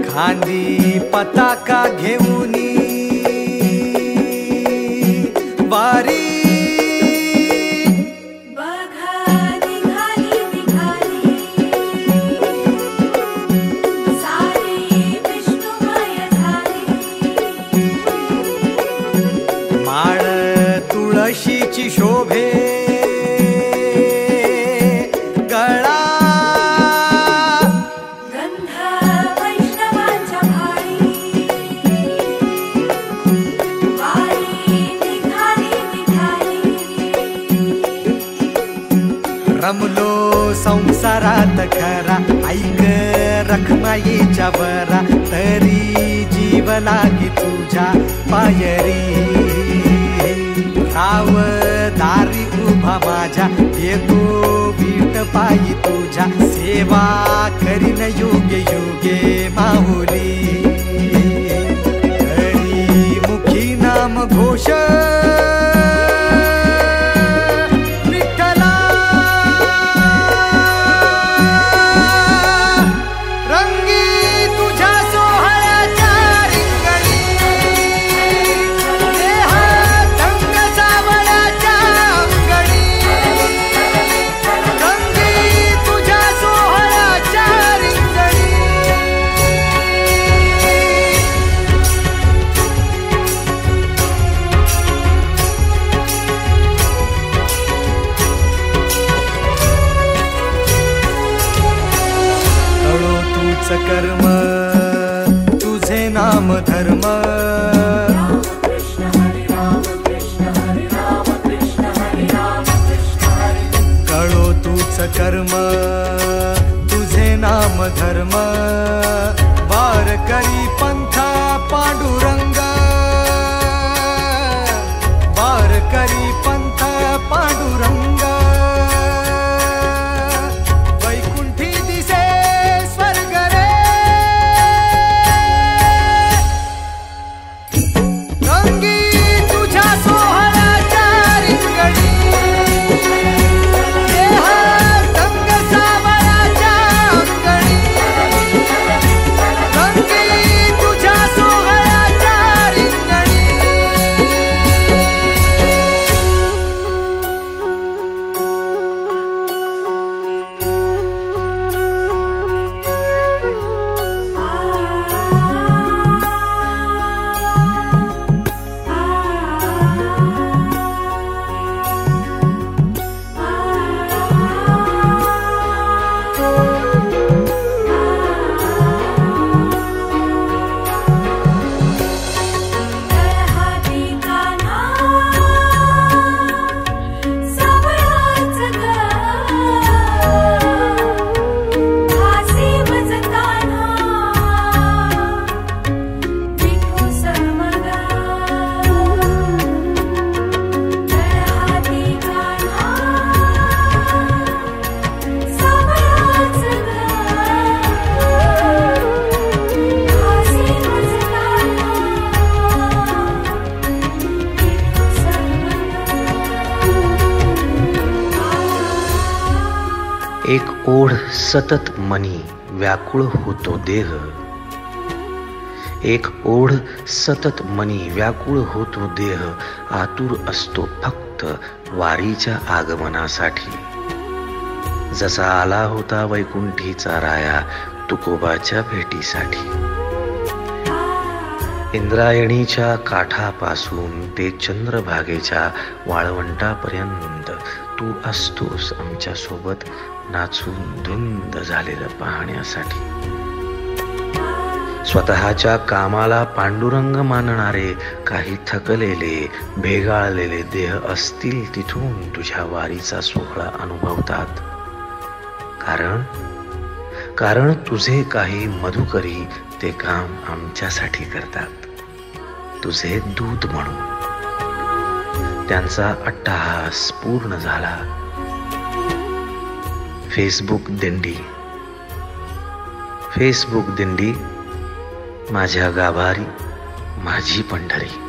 खांदी पताका घेऊनी वारी तुळशीची शोभे गळा गंध वैष्णवांच्या भाळी वारी निघाली रमलो संसारात खरा ऐक रखमाईच्या बरा तरी जीव लागी तुझ्या पायरी राव दारी उभा माझ्या येतो बीट पायी तुझ्या सेवा करीन योगे योगे माहुली हरी मुखी नाम घोष विठ्ठला रंगी तुझ्या सोहळ्याच्या रिंगणी कर्म तुझे नाम धर्म कळो तूच कर्म तुझे नाम धर्म वारकरी पंथ पांडुरंग वारकरी पंथ पांडुरंग एक ओढ सतत मनी व्याकुळ होतो देह एक ओढ सतत मनी व्याकुळ होतो देह आतुर असतो फक्त वारीच्या आगमनासाठी जसा आला होता वैकुंठीचा राया तुकोबाच्या भेटीसाठी इंद्रायणीच्या काठापासून ते चंद्रभागेच्या वाळवंटापर्यंत तू असतोस आमच्या सोबत नाचून धुंद झालेलं पाहण्यासाठी स्वतःच्या कामाला पांडुरंग मानणारे काही थकलेले भेगाळलेले देह असतील तिथून तुझ्या वारीचा सोहळा अनुभवतात कारण तुझे काही मधुकरी ते काम आमच्यासाठी करतात तुझे दूत म्हणून त्यांचा अट्टहास पूर्ण झाला फेसबुक दिंडी माझ्या गाभारी माझी पंढरी